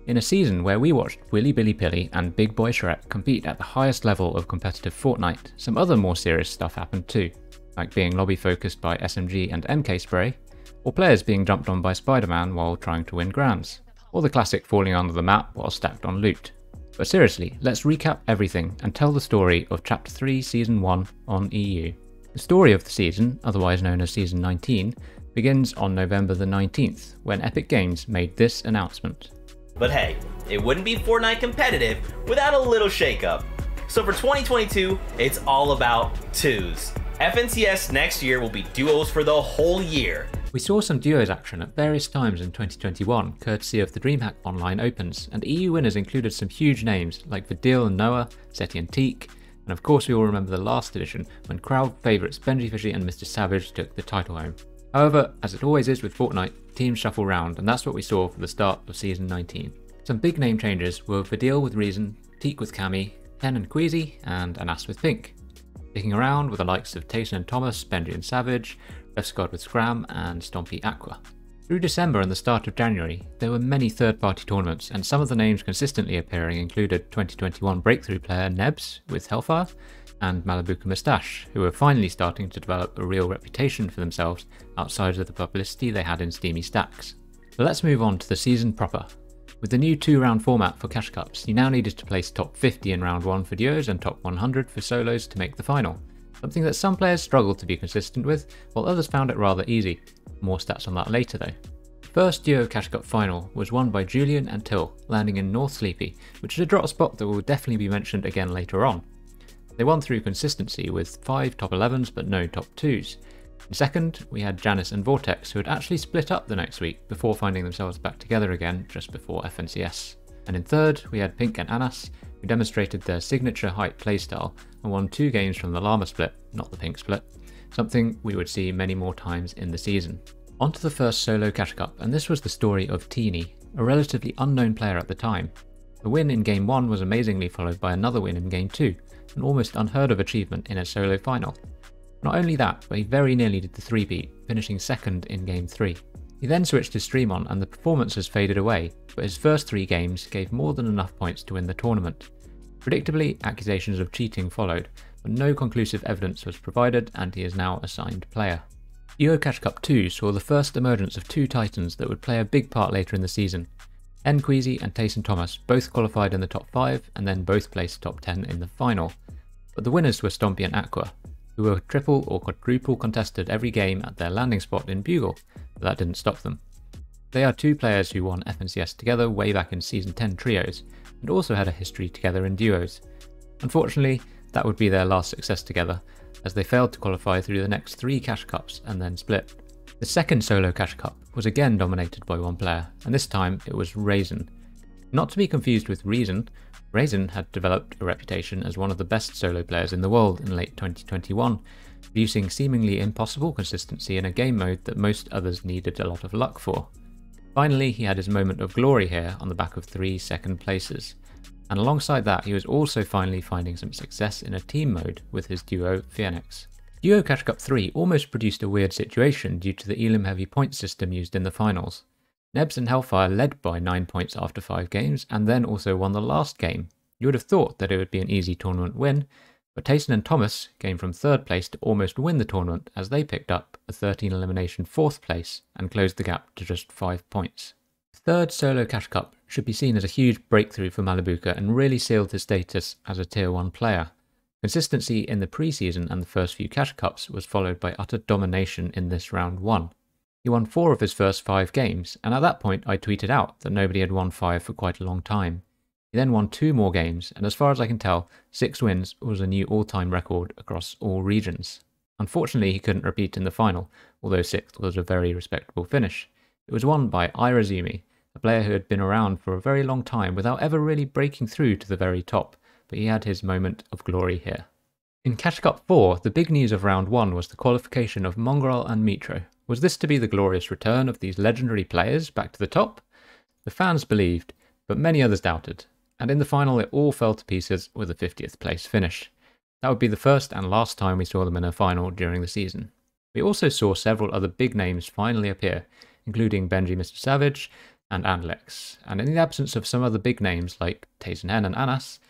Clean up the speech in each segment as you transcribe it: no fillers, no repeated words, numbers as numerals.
In a season where we watched Willy Billy Pilly and Big Boy Shrek compete at the highest level of competitive Fortnite, some other more serious stuff happened too, like being lobby focused by SMG and MK spray, or players being jumped on by Spider-Man while trying to win grands, or the classic falling under the map while stacked on loot. But seriously, let's recap everything and tell the story of Chapter 3 Season 1 on EU. The story of the season, otherwise known as Season 19, begins on November the 19th, when Epic Games made this announcement. But hey, it wouldn't be Fortnite competitive without a little shakeup. So for 2022, it's all about twos. FNCS next year will be duos for the whole year. We saw some duos action at various times in 2021, courtesy of the DreamHack Online Opens, and EU winners included some huge names like Vidil and Noah, Seti and Teak, and of course we all remember the last edition when crowd favourites Benji Fishy and Mr Savage took the title home. However, as it always is with Fortnite, teams shuffle round, and that's what we saw for the start of Season 19. Some big name changes were Vidil with Reason, Teak with Cammy, Pen and Queasy, and Anas with Pink. Sticking around with the likes of Tayson and Thomas, Benji and Savage, Refscod with Scram, and Stompy Aqua. Through December and the start of January, there were many third-party tournaments, and some of the names consistently appearing included 2021 breakthrough player Nebs with Hellfire, and Malibuka Moustache, who were finally starting to develop a real reputation for themselves outside of the publicity they had in steamy stacks. But let's move on to the season proper. With the new 2-round format for Cash Cups, you now needed to place top 50 in round 1 for duos and top 100 for solos to make the final, something that some players struggled to be consistent with, while others found it rather easy. More stats on that later though. The first duo Cash Cup final was won by Julian and Till, landing in North Sleepy, which is a drop spot that will definitely be mentioned again later on. They won through consistency with 5 top 11s but no top 2s. In second, we had Janice and Vortex, who had actually split up the next week before finding themselves back together again just before FNCS. And in third, we had Pink and Anas, who demonstrated their signature hype playstyle and won 2 games from the Llama split, not the Pink split, something we would see many more times in the season. On to the first solo Cash Cup, and this was the story of Teeny, a relatively unknown player at the time. The win in Game 1 was amazingly followed by another win in Game 2, an almost unheard of achievement in a solo final. Not only that, but he very nearly did the 3-peat, finishing second in Game 3. He then switched his stream on and the performances faded away, but his first 3 games gave more than enough points to win the tournament. Predictably, accusations of cheating followed, but no conclusive evidence was provided and he is now assigned player. Duo Cash Cup 2 saw the first emergence of 2 titans that would play a big part later in the season. N Queasy and Tayson Thomas both qualified in the top 5 and then both placed top 10 in the final. But the winners were Stompy and Aqua, who were triple or quadruple contested every game at their landing spot in Bugle, but that didn't stop them. They are 2 players who won FNCS together way back in Season 10 trios, and also had a history together in duos. Unfortunately, that would be their last success together, as they failed to qualify through the next 3 Cash Cups and then split. The second solo Cash Cup was again dominated by one player, and this time it was Raisin. Not to be confused with Reason, Raisin had developed a reputation as one of the best solo players in the world in late 2021, producing seemingly impossible consistency in a game mode that most others needed a lot of luck for. Finally, he had his moment of glory here on the back of 3 second places, and alongside that he was also finally finding some success in a team mode with his duo Phoenix. Duo Cash Cup 3 almost produced a weird situation due to the Elim heavy point system used in the finals. Nebs and Hellfire led by 9 points after 5 games and then also won the last game. You would have thought that it would be an easy tournament win, but Tayson and Thomas came from 3rd place to almost win the tournament as they picked up a 13 elimination 4th place and closed the gap to just 5 points. The 3rd solo Cash Cup should be seen as a huge breakthrough for Malibuka and really sealed his status as a tier 1 player. Consistency in the pre-season and the first few Cash Cups was followed by utter domination in this round 1. He won 4 of his first 5 games, and at that point I tweeted out that nobody had won 5 for quite a long time. He then won 2 more games, and as far as I can tell, 6 wins was a new all-time record across all regions. Unfortunately, he couldn't repeat in the final, although 6th was a very respectable finish. It was won by Irazumi, a player who had been around for a very long time without ever really breaking through to the very top, but he had his moment of glory here. In Cash Cup 4, the big news of round 1 was the qualification of Mongrel and Mitro. Was this to be the glorious return of these legendary players back to the top? The fans believed, but many others doubted, and in the final it all fell to pieces with a 50th place finish. That would be the first and last time we saw them in a final during the season. We also saw several other big names finally appear, including Benji Mr Savage, and Andlex, and in the absence of some other big names like Taysen Hen and Anas,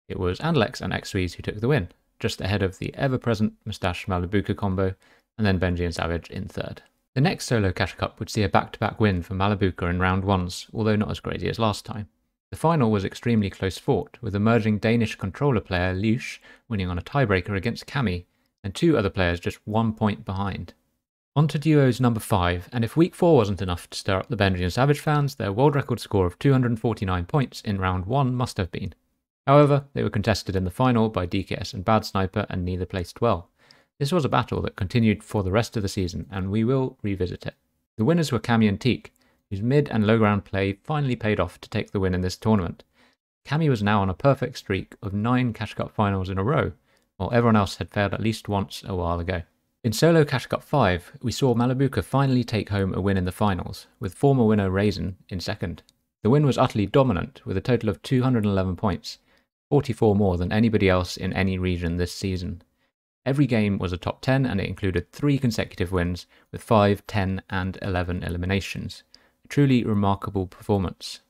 it was Andlex and Xyz who took the win, just ahead of the ever-present Moustache Malabuka combo, and then Benji and Savage in third. The next solo Cash Cup would see a back-to-back win for Malabuka in round ones, although not as crazy as last time. The final was extremely close fought, with emerging Danish controller player Lush winning on a tiebreaker against Cammy, and two other players just 1 point behind. On to duos number 5, and if week 4 wasn't enough to stir up the Benji and Savage fans, their world record score of 249 points in round 1 must have been. However, they were contested in the final by DKS and Bad Sniper, and neither placed well. This was a battle that continued for the rest of the season, and we will revisit it. The winners were Cammy and Teak, whose mid and low ground play finally paid off to take the win in this tournament. Cammy was now on a perfect streak of 9 Cash Cup finals in a row, while everyone else had failed at least once a while ago. In solo Cash Cup 5, we saw Malabuka finally take home a win in the finals, with former winner Raisin in second. The win was utterly dominant, with a total of 211 points, 44 more than anybody else in any region this season. Every game was a top 10, and it included 3 consecutive wins, with 5, 10 and 11 eliminations. A truly remarkable performance.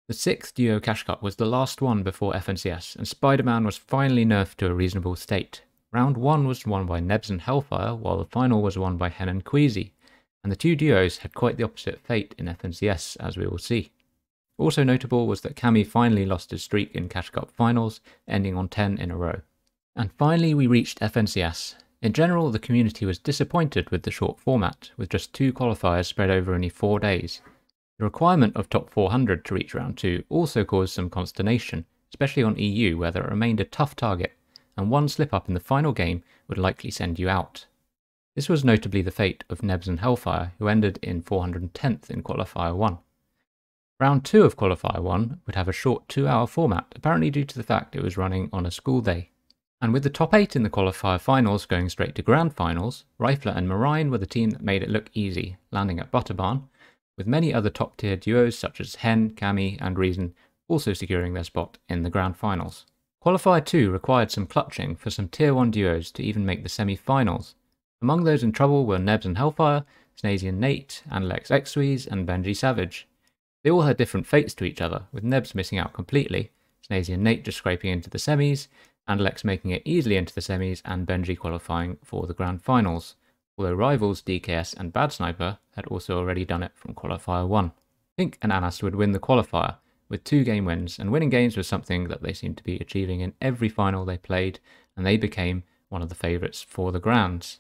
The 6th Duo Cash Cup was the last one before FNCS, and Spider-Man was finally nerfed to a reasonable state. Round 1 was won by Nebs and Hellfire, while the final was won by Hen and Queasy, and the two duos had quite the opposite fate in FNCS, as we will see. Also notable was that Cammy finally lost his streak in Cash Cup finals, ending on 10 in a row. And finally we reached FNCS. In general, the community was disappointed with the short format, with just 2 qualifiers spread over only 4 days. The requirement of top 400 to reach round 2 also caused some consternation, especially on EU, where there remained a tough target, and one slip-up in the final game would likely send you out. This was notably the fate of Nebs and Hellfire, who ended in 410th in Qualifier 1. Round 2 of Qualifier 1 would have a short 2-hour format, apparently due to the fact it was running on a school day. And with the top 8 in the Qualifier finals going straight to Grand Finals, Rifler and Marine were the team that made it look easy, landing at Butterbarn, with many other top-tier duos such as Hen, Cammy and Reason also securing their spot in the Grand Finals. Qualifier 2 required some clutching for some Tier 1 duos to even make the semi-finals. Among those in trouble were Nebs and Hellfire, Snazy and Nate, Andlex Xyz and Benji Savage. They all had different fates to each other, with Nebs missing out completely, Snazy and Nate just scraping into the semis, Andlex making it easily into the semis, and Benji qualifying for the Grand Finals, although rivals DKS and Bad Sniper had also already done it from Qualifier 1. Pink and Anas would win the qualifier, with 2 game wins, and winning games was something that they seemed to be achieving in every final they played, and they became one of the favourites for the Grands.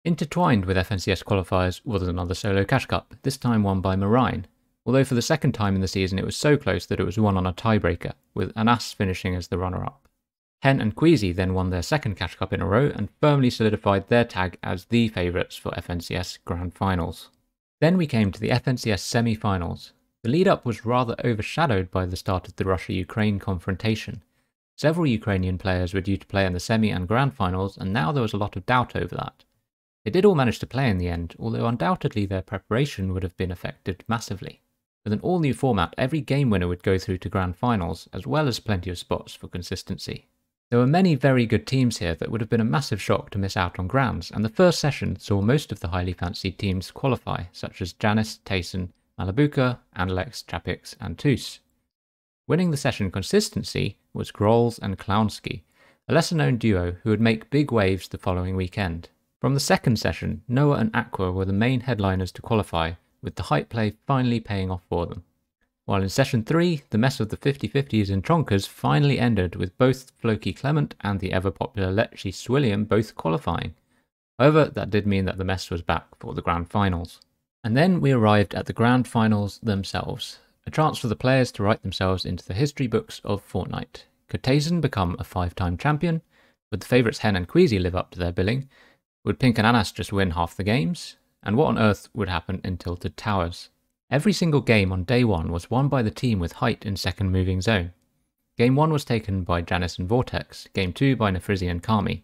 Intertwined with FNCS qualifiers was another solo Cash Cup, this time won by Marine, although for the second time in the season it was so close that it was won on a tiebreaker, with Anas finishing as the runner-up. Hen and Queasy then won their second Cash Cup in a row and firmly solidified their tag as the favourites for FNCS Grand Finals. Then we came to the FNCS semi-finals. The lead-up was rather overshadowed by the start of the Russia-Ukraine confrontation. Several Ukrainian players were due to play in the semi and grand finals, and now there was a lot of doubt over that. They did all manage to play in the end, although undoubtedly their preparation would have been affected massively. With an all-new format, every game winner would go through to grand finals, as well as plenty of spots for consistency. There were many very good teams here that would have been a massive shock to miss out on grands, and the first session saw most of the highly fancied teams qualify, such as Janice, Taysen, Malabuka, Andlex, Chapix and Toos. Winning the session consistency was Grolls and Clownsky, a lesser-known duo who would make big waves the following weekend. From the second session, Noah and Aqua were the main headliners to qualify, with the hype play finally paying off for them. While in session 3, the mess of the 50-50s and Tronkers finally ended with both Floki Clement and the ever-popular Lecce Swilliam both qualifying. However, that did mean that the mess was back for the Grand Finals. And then we arrived at the Grand Finals themselves, a chance for the players to write themselves into the history books of Fortnite. Could Taysen become a 5-time champion? Would the favourites Hen and Queasy live up to their billing? Would Pink and Anas just win half the games? And what on earth would happen in Tilted Towers? Every single game on day 1 was won by the team with height in second moving zone. Game 1 was taken by Janice and Vortex, Game 2 by Nefrizi and Kami.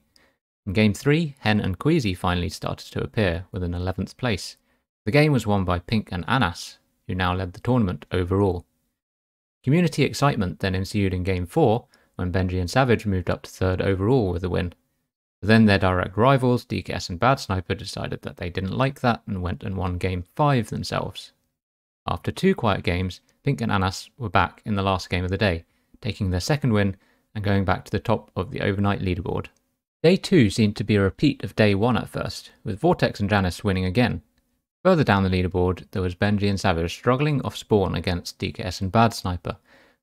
In Game 3, Hen and Queasy finally started to appear with an 11th place. The game was won by Pink and Anas, who now led the tournament overall. Community excitement then ensued in Game 4, when Benji and Savage moved up to 3rd overall with a win. But then their direct rivals, DKS and Bad Sniper, decided that they didn't like that and went and won Game 5 themselves. After 2 quiet games, Pink and Anas were back in the last game of the day, taking their second win and going back to the top of the overnight leaderboard. Day 2 seemed to be a repeat of Day 1 at first, with Vortex and Janice winning again. Further down the leaderboard, there was Benji and Savage struggling off spawn against DKS and Bad Sniper,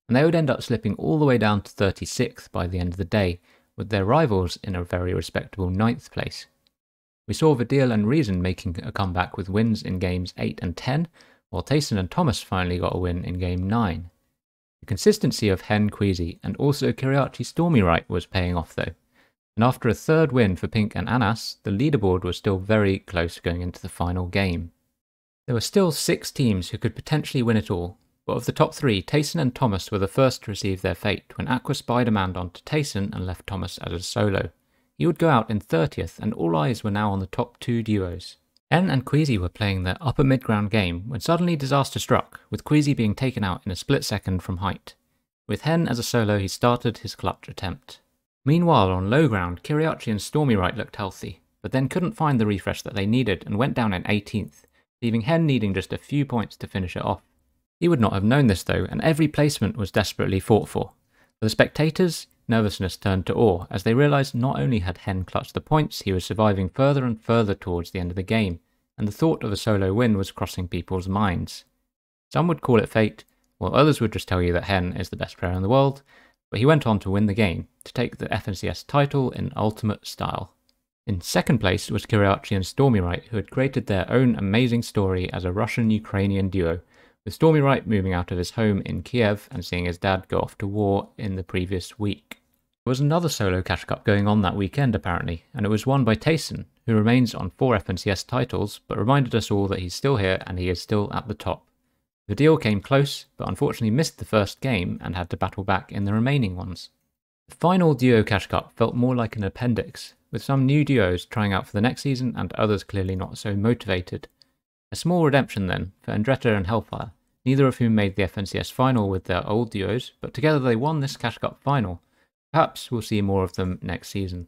and they would end up slipping all the way down to 36th by the end of the day, with their rivals in a very respectable 9th place. We saw Vidil and Reason making a comeback with wins in games 8 and 10, while Tayson and Thomas finally got a win in game 9. The consistency of Hen, Queasy, and also Kiriachi Stormywright was paying off though, and after a third win for Pink and Anas, the leaderboard was still very close going into the final game. There were still 6 teams who could potentially win it all, but of the top 3, Tayson and Thomas were the first to receive their fate when Aqua Spider-Man onto Tayson and left Thomas as a solo. He would go out in 30th, and all eyes were now on the top 2 duos. Hen and Queasy were playing their upper mid-ground game when suddenly disaster struck, with Queasy being taken out in a split second from height. With Hen as a solo, he started his clutch attempt. Meanwhile, on low ground, Kiriachi and Stormywright looked healthy, but then couldn't find the refresh that they needed and went down in 18th, leaving Hen needing just a few points to finish it off. He would not have known this though, and every placement was desperately fought for. For the spectators, nervousness turned to awe as they realised not only had Hen clutched the points, he was surviving further and further towards the end of the game, and the thought of a solo win was crossing people's minds. Some would call it fate, while others would just tell you that Hen is the best player in the world, but he went on to win the game, to take the FNCS title in ultimate style. In second place was Kiriachi and Stormywright, who had created their own amazing story as a Russian-Ukrainian duo, with Stormywright moving out of his home in Kiev and seeing his dad go off to war in the previous week. There was another solo cash cup going on that weekend apparently, and it was won by Tayson, who remains on 4 FNCS titles, but reminded us all that he's still here and he is still at the top. The deal came close, but unfortunately missed the first game and had to battle back in the remaining ones. The final duo cash cup felt more like an appendix, with some new duos trying out for the next season and others clearly not so motivated. A small redemption then for Andretta and Hellfire, neither of whom made the FNCS final with their old duos, but together they won this cash cup final. Perhaps we'll see more of them next season.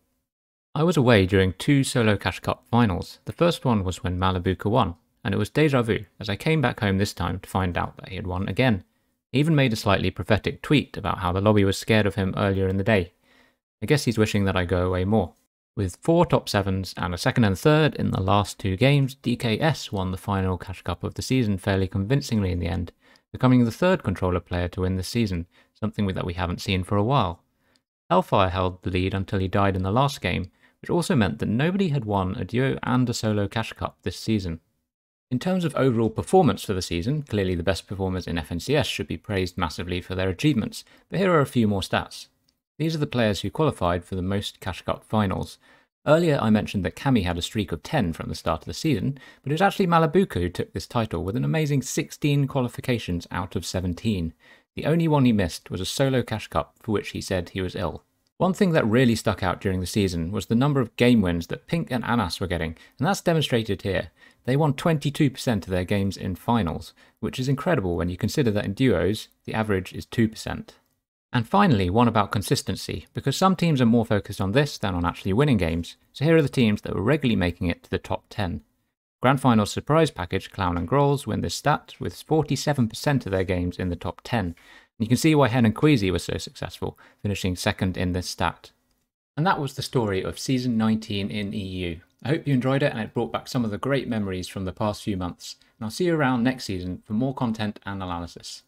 I was away during 2 solo cash cup finals. The first one was when Malibuka won, and it was deja vu as I came back home this time to find out that he had won again. He even made a slightly prophetic tweet about how the lobby was scared of him earlier in the day. I guess he's wishing that I go away more. With 4 top 7s and a second and third in the last 2 games, DKS won the final cash cup of the season fairly convincingly in the end, becoming the 3rd controller player to win this season, something that we haven't seen for a while. Hellfire held the lead until he died in the last game, which also meant that nobody had won a duo and a solo cash cup this season. In terms of overall performance for the season, clearly the best performers in FNCS should be praised massively for their achievements, but here are a few more stats. These are the players who qualified for the most cash cup finals. Earlier I mentioned that Cammy had a streak of 10 from the start of the season, but it was actually Malibuka who took this title with an amazing 16 qualifications out of 17. The only one he missed was a solo cash cup for which he said he was ill. One thing that really stuck out during the season was the number of game wins that Pink and Anas were getting, and that's demonstrated here. They won 22% of their games in finals, which is incredible when you consider that in duos, the average is 2%. And finally, one about consistency, because some teams are more focused on this than on actually winning games, so here are the teams that were regularly making it to the top 10. Grand Finals surprise package Clown and Grolls win this stat with 47% of their games in the top 10. And you can see why Hen and Queasy were so successful, finishing second in this stat. And that was the story of Season 19 in EU. I hope you enjoyed it and it brought back some of the great memories from the past few months, and I'll see you around next season for more content and analysis.